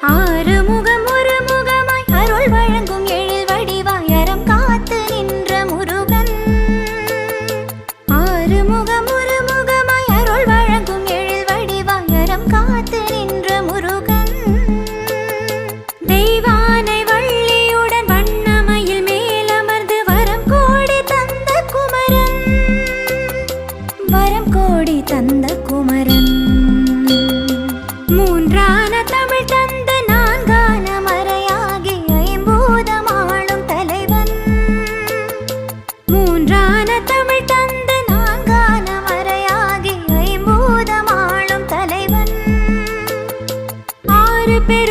ஆறுமுகம் ஒரு முகமாய் அருள் வழங்கும் எழில் வடிவாய் அறம் காத்து நின்ற முருகன். ஆறுமுகம் ஒரு முகமாய் அருள் வழங்கும் எழில் வடிவாய் அறம் காத்து நின்ற முருகன். தெய்வானை வள்ளியுடன் வண்ணமயில் மேலமர்ந்து வரம் கோடி தந்த குமரன். வரம் கோடி தந்த குமரன். மூன்றான தமிழ் தந்த நான்கான மறையாகி ஐம்பூதமாளும் தலைவன். மூன்றான தமிழ் தந்த நான்கான மறையாகி ஐம்பூதமாளும் தலைவன். ஆறு பெரும்